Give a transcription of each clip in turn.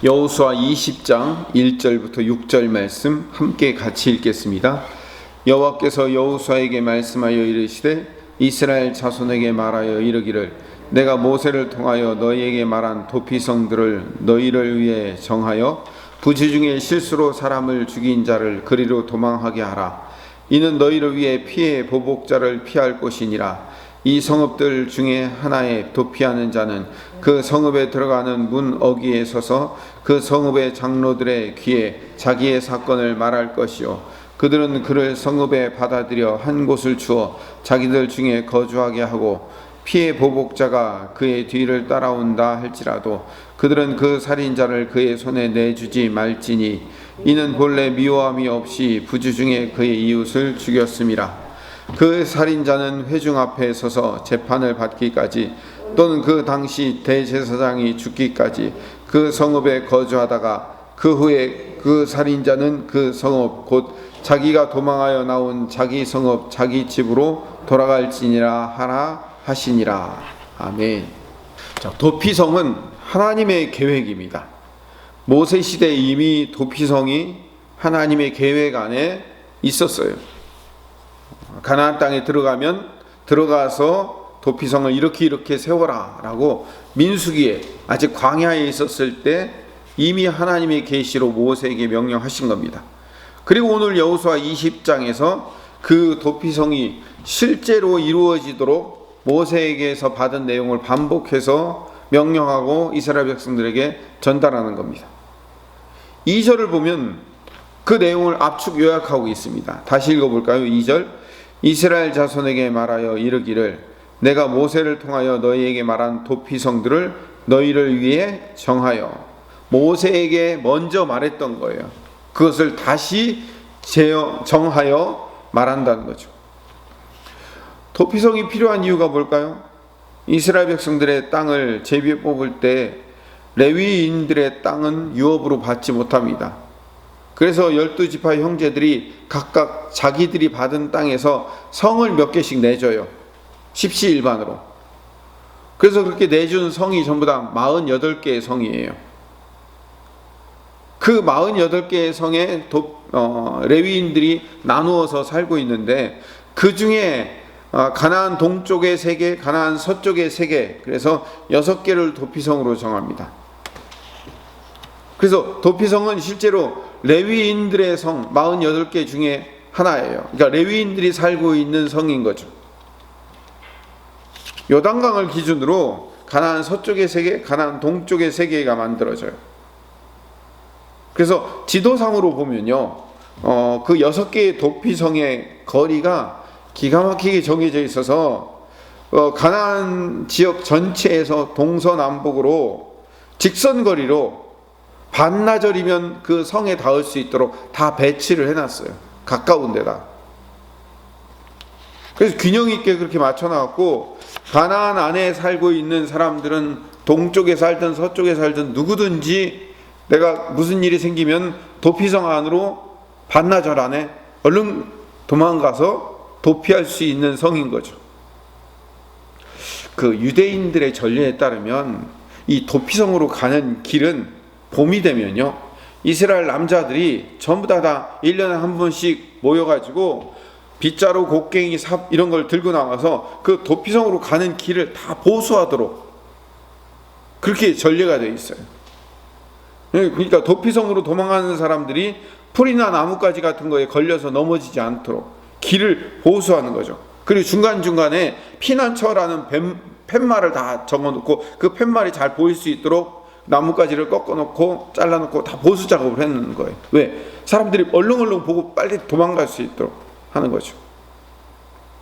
여호수아 20장 1절부터 6절 말씀 함께 같이 읽겠습니다. 여호와께서 여호수아에게 말씀하여 이르시되 이스라엘 자손에게 말하여 이르기를 내가 모세를 통하여 너희에게 말한 도피성들을 너희를 위해 정하여 부지 중에 실수로 사람을 죽인 자를 그리로 도망하게 하라. 이는 너희를 위해 피해 보복자를 피할 곳이니라. 이 성읍들 중에 하나에 도피하는 자는 그 성읍에 들어가는 문 어귀에 서서 그 성읍의 장로들의 귀에 자기의 사건을 말할 것이요 그들은 그를 성읍에 받아들여 한 곳을 주어 자기들 중에 거주하게 하고 피해 보복자가 그의 뒤를 따라온다 할지라도 그들은 그 살인자를 그의 손에 내주지 말지니 이는 본래 미워함이 없이 부지 중에 그의 이웃을 죽였음이라. 그 살인자는 회중 앞에 서서 재판을 받기까지 또는 그 당시 대제사장이 죽기까지 그 성읍에 거주하다가 그 후에 그 살인자는 그 성읍 곧 자기가 도망하여 나온 자기 성읍 자기 집으로 돌아갈지니라 하라 하시니라. 아멘. 자, 도피성은 하나님의 계획입니다. 모세 시대에 이미 도피성이 하나님의 계획 안에 있었어요. 가나안 땅에 들어가서 도피성을 이렇게 세워라 라고 민수기에 아직 광야에 있었을 때 이미 하나님의 계시로 모세에게 명령하신 겁니다. 그리고 오늘 여호수아 20장에서 그 도피성이 실제로 이루어지도록 모세에게서 받은 내용을 반복해서 명령하고 이스라엘 백성들에게 전달하는 겁니다. 2절을 보면 그 내용을 압축 요약하고 있습니다. 다시 읽어볼까요? 2절 이스라엘 자손에게 말하여 이르기를 내가 모세를 통하여 너희에게 말한 도피성들을 너희를 위해 정하여. 모세에게 먼저 말했던 거예요. 그것을 다시 정하여 말한다는 거죠. 도피성이 필요한 이유가 뭘까요? 이스라엘 백성들의 땅을 제비에 뽑을 때 레위인들의 땅은 유업으로 받지 못합니다. 그래서 12지파 형제들이 각각 자기들이 받은 땅에서 성을 몇 개씩 내줘요. 십시일반으로. 그래서 그렇게 내준 성이 전부 다 48개의 성이에요. 그 48개의 성에 레위인들이 나누어서 살고 있는데 그 중에 가나안 동쪽의 3개, 가나안 서쪽의 3개, 그래서 6개를 도피성으로 정합니다. 그래서 도피성은 실제로 레위인들의 성 48개 중에 하나예요. 그러니까 레위인들이 살고 있는 성인 거죠. 요단강을 기준으로 가나안 서쪽의 3개, 가나안 동쪽의 3개가 만들어져요. 그래서 지도상으로 보면요, 그 6개의 도피성의 거리가 기가 막히게 정해져 있어서 가나안 지역 전체에서 동서남북으로 직선거리로 반나절이면 그 성에 닿을 수 있도록 다 배치를 해놨어요. 가까운 데다. 그래서 균형 있게 그렇게 맞춰놨고 가나안 안에 살고 있는 사람들은 동쪽에 살든 서쪽에 살든 누구든지 내가 무슨 일이 생기면 도피성 안으로 반나절 안에 얼른 도망가서 도피할 수 있는 성인 거죠. 그 유대인들의 전례에 따르면 이 도피성으로 가는 길은 봄이 되면요, 이스라엘 남자들이 전부 다 1년에 한 번씩 모여가지고 빗자루, 곡괭이, 삽 이런 걸 들고 나와서 그 도피성으로 가는 길을 다 보수하도록 그렇게 전례가 되어 있어요. 그러니까 도피성으로 도망가는 사람들이 풀이나 나뭇가지 같은 거에 걸려서 넘어지지 않도록 길을 보수하는 거죠. 그리고 중간중간에 피난처라는 팻말을 다 적어놓고 그 팻말이 잘 보일 수 있도록 나뭇가지를 꺾어놓고 잘라놓고 다 보수 작업을 했는 거예요. 왜? 사람들이 얼렁얼렁 보고 빨리 도망갈 수 있도록 하는 거죠.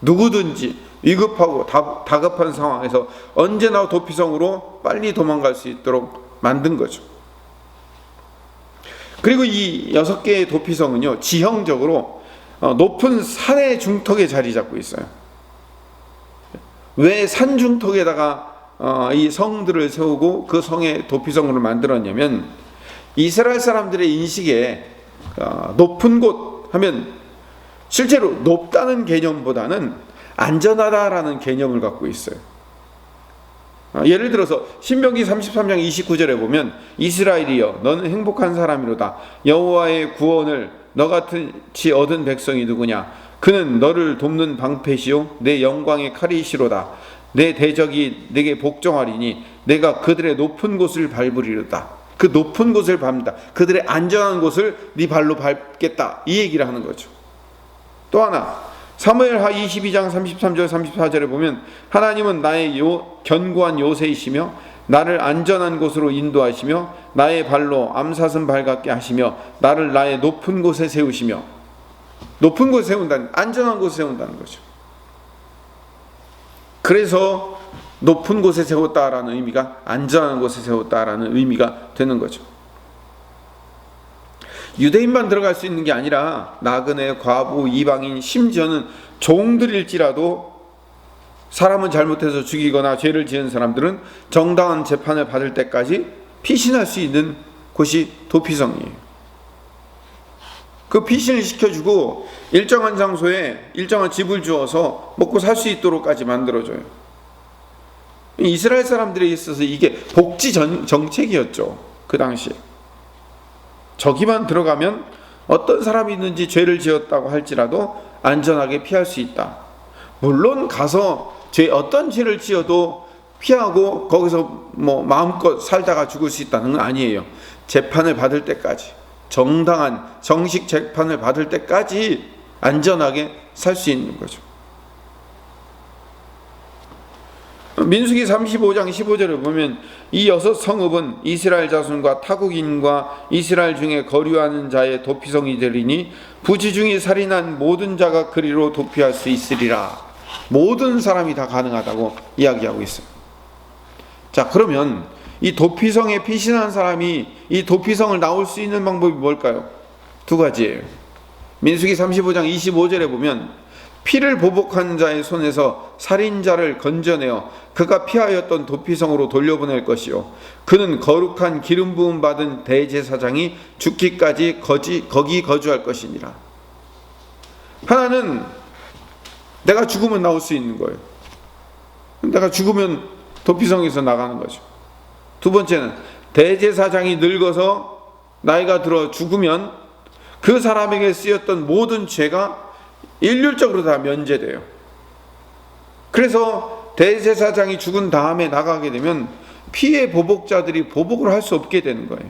누구든지 위급하고 다급한 상황에서 언제나 도피성으로 빨리 도망갈 수 있도록 만든 거죠. 그리고 이 6개의 도피성은요, 지형적으로 높은 산의 중턱에 자리 잡고 있어요. 왜 산 중턱에다가 이 성들을 세우고 그 성에 도피성으로 만들었냐면 이스라엘 사람들의 인식에 높은 곳 하면 실제로 높다는 개념보다는 안전하다라는 개념을 갖고 있어요. 예를 들어서 신명기 33장 29절에 보면 이스라엘이여 너는 행복한 사람이로다. 여호와의 구원을 너같이 얻은 백성이 누구냐. 그는 너를 돕는 방패시요 내 영광의 칼이시로다. 내 대적이 내게 복종하리니 내가 그들의 높은 곳을 밟으리로다. 그 높은 곳을 밟는다. 그들의 안전한 곳을 네 발로 밟겠다. 이 얘기를 하는 거죠. 또 하나 사무엘하 22장 33절 34절에 보면 하나님은 나의 견고한 요새이시며 나를 안전한 곳으로 인도하시며 나의 발로 암사슴 발같게 하시며 나를 나의 높은 곳에 세우시며, 높은 곳에 세운다는, 안전한 곳에 세운다는 거죠. 그래서 높은 곳에 세웠다라는 의미가 안전한 곳에 세웠다라는 의미가 되는 거죠. 유대인만 들어갈 수 있는 게 아니라 나그네, 과부, 이방인, 심지어는 종들일지라도 사람은 잘못해서 죽이거나 죄를 지은 사람들은 정당한 재판을 받을 때까지 피신할 수 있는 곳이 도피성이에요. 그 피신을 시켜주고 일정한 장소에 일정한 집을 주어서 먹고 살 수 있도록까지 만들어줘요. 이스라엘 사람들에 있어서 이게 복지 정책이었죠. 그 당시에. 저기만 들어가면 어떤 사람이 있는지 죄를 지었다고 할지라도 안전하게 피할 수 있다. 물론 가서 어떤 죄를 지어도 피하고 거기서 뭐 마음껏 살다가 죽을 수 있다는 건 아니에요. 재판을 받을 때까지, 정당한 정식 재판을 받을 때까지 안전하게 살 수 있는 거죠. 민수기 35장 15절을 보면 이 6 성읍은 이스라엘 자손과 타국인과 이스라엘 중에 거류하는 자의 도피성이 되리니 부지 중에 살인한 모든 자가 그리로 도피할 수 있으리라. 모든 사람이 다 가능하다고 이야기하고 있어요. 자, 그러면 이 도피성에 피신한 사람이 이 도피성을 나올 수 있는 방법이 뭘까요? 2가지예요. 민수기 35장 25절에 보면 피를 보복한 자의 손에서 살인자를 건져내어 그가 피하였던 도피성으로 돌려보낼 것이요 그는 거룩한 기름 부음 받은 대제사장이 죽기까지 거기 거주할 것이니라. 하나는 내가 죽으면 나올 수 있는 거예요. 내가 죽으면 도피성에서 나가는 거죠. 2번째는 대제사장이 늙어서 나이가 들어 죽으면 그 사람에게 쓰였던 모든 죄가 일률적으로 다 면제돼요. 그래서 대제사장이 죽은 다음에 나가게 되면 피해 보복자들이 보복을 할 수 없게 되는 거예요.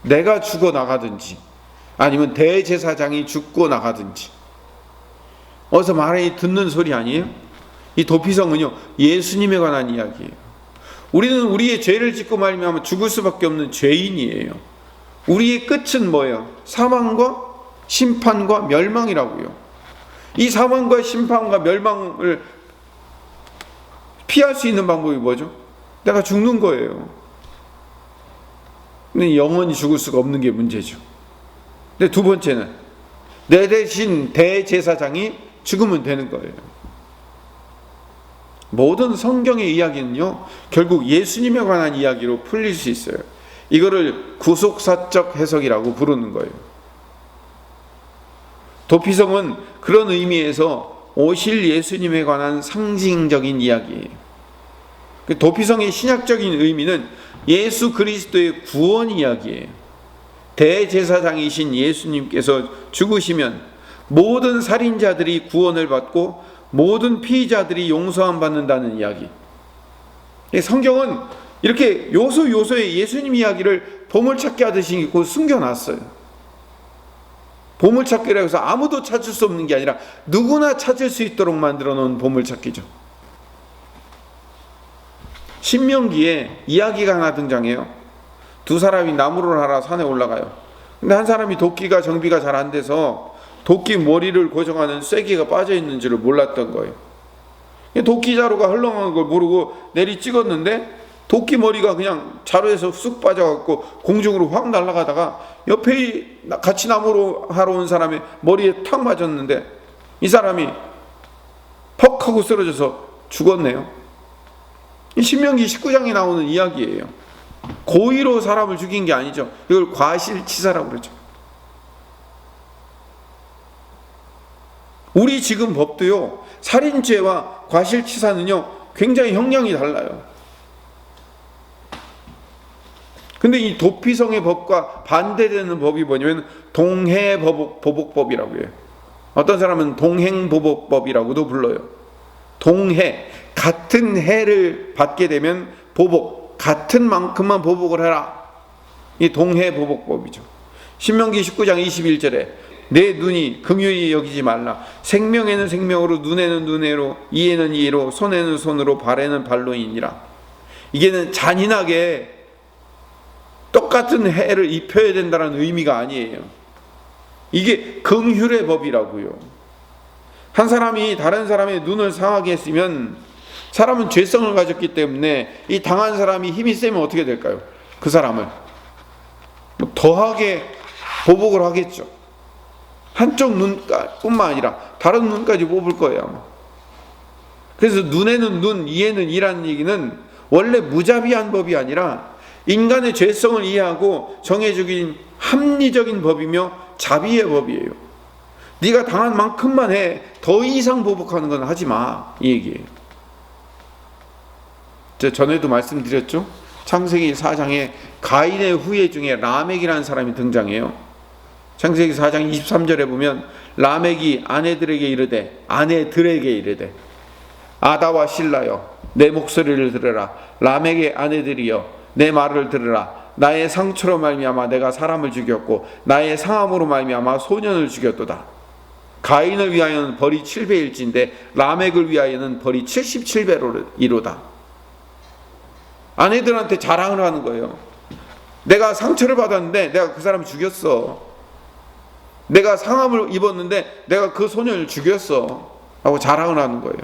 내가 죽어 나가든지 아니면 대제사장이 죽고 나가든지. 어디서 많이 듣는 소리 아니에요? 이 도피성은요 예수님에 관한 이야기예요. 우리는 우리의 죄를 짓고 말미암아 죽을 수밖에 없는 죄인이에요. 우리의 끝은 뭐예요? 사망과 심판과 멸망이라고요. 이 사망과 심판과 멸망을 피할 수 있는 방법이 뭐죠? 내가 죽는 거예요. 근데 영원히 죽을 수가 없는 게 문제죠. 근데 2번째는 내 대신 대제사장이 죽으면 되는 거예요. 모든 성경의 이야기는요 결국 예수님에 관한 이야기로 풀릴 수 있어요. 이거를 구속사적 해석이라고 부르는 거예요. 도피성은 그런 의미에서 오실 예수님에 관한 상징적인 이야기예요. 도피성의 신약적인 의미는 예수 그리스도의 구원 이야기예요. 대제사장이신 예수님께서 죽으시면 모든 살인자들이 구원을 받고 모든 피의자들이 용서함 받는다는 이야기. 성경은 이렇게 요소요소의 예수님 이야기를 보물찾기 하듯이 숨겨놨어요. 보물찾기라고 해서 아무도 찾을 수 없는 게 아니라 누구나 찾을 수 있도록 만들어 놓은 보물찾기죠. 신명기에 이야기가 하나 등장해요. 2 사람이 나무를 하러 산에 올라가요. 근데 한 사람이 도끼가 정비가 잘 안 돼서 도끼 머리를 고정하는 쐐기가 빠져 있는 줄을 몰랐던 거예요. 도끼 자루가 헐렁한 걸 모르고 내리 찍었는데 도끼 머리가 그냥 자루에서 쑥 빠져갖고 공중으로 확 날아가다가 옆에 같이 나무로 하러 온 사람의 머리에 탁 맞았는데 이 사람이 퍽 하고 쓰러져서 죽었네요. 신명기 19장에 나오는 이야기예요. 고의로 사람을 죽인 게 아니죠. 이걸 과실치사라고 그러죠. 우리 지금 법도요 살인죄와 과실치사는요 굉장히 형량이 달라요. 근데 이 도피성의 법과 반대되는 법이 뭐냐면 동해보복법이라고 해요. 어떤 사람은 동행보복법이라고도 불러요. 동해, 같은 해를 받게 되면 보복, 같은 만큼만 보복을 해라. 이 동해보복법이죠. 신명기 19장 21절에 내 눈이 긍휼히 여기지 말라. 생명에는 생명으로, 눈에는 눈으로, 이에는 이로, 손에는 손으로, 발에는 발로이니라. 이게는 잔인하게 똑같은 해를 입혀야 된다는 의미가 아니에요. 이게 긍휼의 법이라고요. 한 사람이 다른 사람의 눈을 상하게 했으면 사람은 죄성을 가졌기 때문에 이 당한 사람이 힘이 세면 어떻게 될까요? 그 사람을 더하게 보복을 하겠죠. 한쪽 눈뿐만 아니라 다른 눈까지 뽑을 거예요. 그래서 눈에는 눈, 이에는 이라는 얘기는 원래 무자비한 법이 아니라 인간의 죄성을 이해하고 정해주긴 합리적인 법이며 자비의 법이에요. 네가 당한 만큼만 해. 더 이상 보복하는 건 하지 마. 이 얘기예요. 제가 전에도 말씀드렸죠. 창세기 4장에 가인의 후예 중에 라멕이라는 사람이 등장해요. 창세기 4장 23절에 보면 라멕이 아내들에게 이르되 아다와 실라여 내 목소리를 들으라. 라멕의 아내들이여 내 말을 들으라. 나의 상처로 말미암아 내가 사람을 죽였고 나의 상함으로 말미암아 소년을 죽였도다. 가인을 위하여는 벌이 7배일진데 라멕을 위하여는 벌이 77배로이로다. 아내들한테 자랑을 하는 거예요. 내가 상처를 받았는데 내가 그 사람을 죽였어. 내가 상함을 입었는데 내가 그 소년을 죽였어 라고 자랑을 하는 거예요.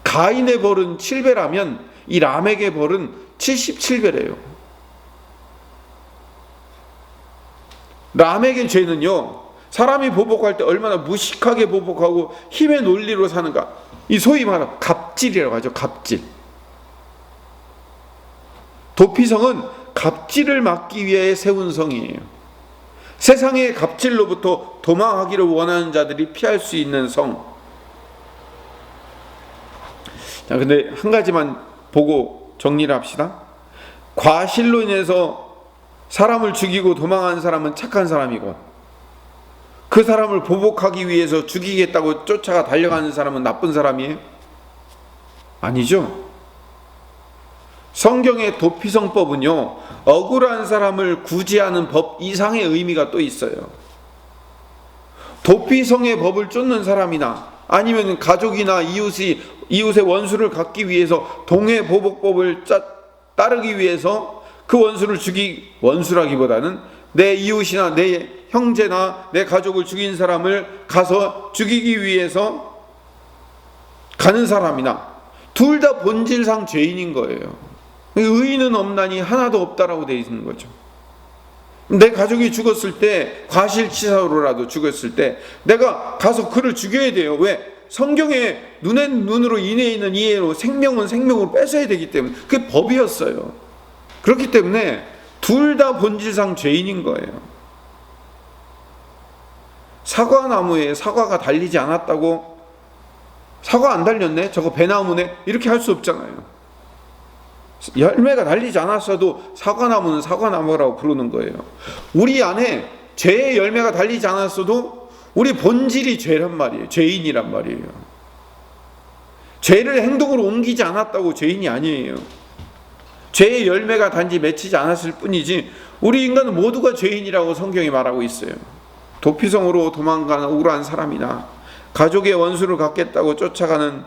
가인의 벌은 7배라면 이 라멕의 벌은 77배래요. 라멕의 죄는요, 사람이 보복할 때 얼마나 무식하게 보복하고 힘의 논리로 사는가. 이 소위 말하는 갑질이라고 하죠. 갑질. 도피성은 갑질을 막기 위해 세운 성이에요. 세상의 갑질로부터 도망하기를 원하는 자들이 피할 수 있는 성. 자, 근데 한 가지만 보고 정리를 합시다. 과실로 인해서 사람을 죽이고 도망한 사람은 착한 사람이고, 그 사람을 보복하기 위해서 죽이겠다고 쫓아가 달려가는 사람은 나쁜 사람이에요? 아니죠. 성경의 도피성법은요, 억울한 사람을 구제하는 법 이상의 의미가 또 있어요. 도피성의 법을 쫓는 사람이나 아니면 가족이나 이웃의 원수를 갚기 위해서 동해보복법을 따르기 위해서 그 원수를 원수라기보다는 내 이웃이나 내 형제나 내 가족을 죽인 사람을 가서 죽이기 위해서 가는 사람이나 둘 다 본질상 죄인인 거예요. 의인은 없나니 하나도 없다라고 되어 있는 거죠. 내 가족이 죽었을 때, 과실치사로라도 죽었을 때 내가 가서 그를 죽여야 돼요. 왜? 성경에 눈엔 눈으로, 이에는 이에로, 생명은 생명으로 뺏어야 되기 때문에 그게 법이었어요. 그렇기 때문에 둘 다 본질상 죄인인 거예요. 사과나무에 사과가 달리지 않았다고 사과 안 달렸네? 저거 배나무네? 이렇게 할 수 없잖아요. 열매가 달리지 않았어도 사과나무는 사과나무라고 부르는 거예요. 우리 안에 죄의 열매가 달리지 않았어도 우리 본질이 죄란 말이에요. 죄인이란 말이에요. 죄를 행동으로 옮기지 않았다고 죄인이 아니에요. 죄의 열매가 단지 맺히지 않았을 뿐이지 우리 인간은 모두가 죄인이라고 성경이 말하고 있어요. 도피성으로 도망가는 억울한 사람이나 가족의 원수를 갚겠다고 쫓아가는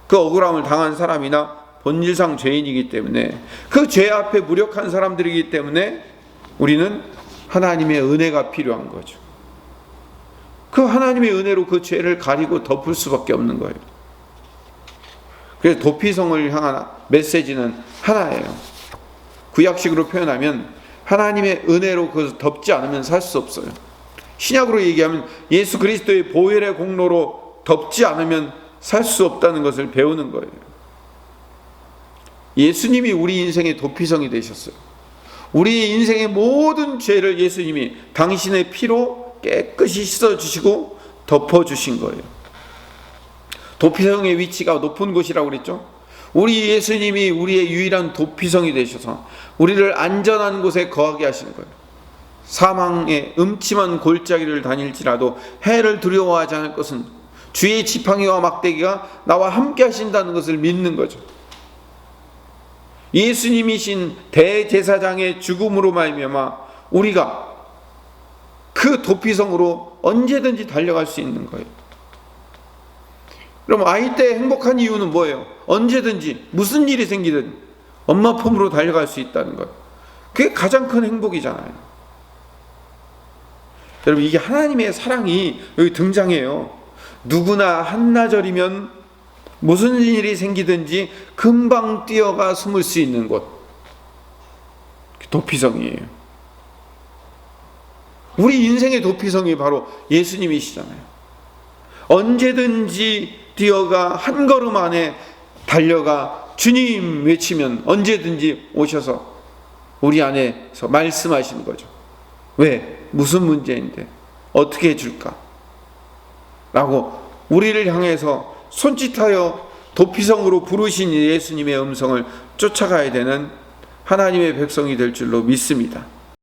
그 억울함을 당한 사람이나 본질상 죄인이기 때문에, 그 죄 앞에 무력한 사람들이기 때문에 우리는 하나님의 은혜가 필요한 거죠. 그 하나님의 은혜로 그 죄를 가리고 덮을 수밖에 없는 거예요. 그래서 도피성을 향한 메시지는 하나예요. 구약식으로 표현하면 하나님의 은혜로 그것을 덮지 않으면 살 수 없어요. 신약으로 얘기하면 예수 그리스도의 보혈의 공로로 덮지 않으면 살 수 없다는 것을 배우는 거예요. 예수님이 우리 인생의 도피성이 되셨어요. 우리 인생의 모든 죄를 예수님이 당신의 피로 깨끗이 씻어주시고 덮어주신 거예요. 도피성의 위치가 높은 곳이라고 그랬죠. 우리 예수님이 우리의 유일한 도피성이 되셔서 우리를 안전한 곳에 거하게 하시는 거예요. 사망의 음침한 골짜기를 다닐지라도 해를 두려워하지 않을 것은 주의 지팡이와 막대기가 나와 함께 하신다는 것을 믿는 거죠. 예수님이신 대제사장의 죽음으로 말미암아 우리가 그 도피성으로 언제든지 달려갈 수 있는 거예요. 그럼 아이 때 행복한 이유는 뭐예요? 언제든지 무슨 일이 생기든 엄마 품으로 달려갈 수 있다는 것. 그게 가장 큰 행복이잖아요. 여러분, 이게 하나님의 사랑이 여기 등장해요. 누구나 한나절이면 무슨 일이 생기든지 금방 뛰어가 숨을 수 있는 곳, 도피성이에요. 우리 인생의 도피성이 바로 예수님이시잖아요. 언제든지 뛰어가 한 걸음 안에 달려가 주님 외치면 언제든지 오셔서 우리 안에서 말씀하시는 거죠. 왜? 무슨 문제인데? 어떻게 해줄까? 라고 우리를 향해서 손짓하여 도피성으로 부르신 예수님의 음성을 쫓아가야 되는 하나님의 백성이 될 줄로 믿습니다.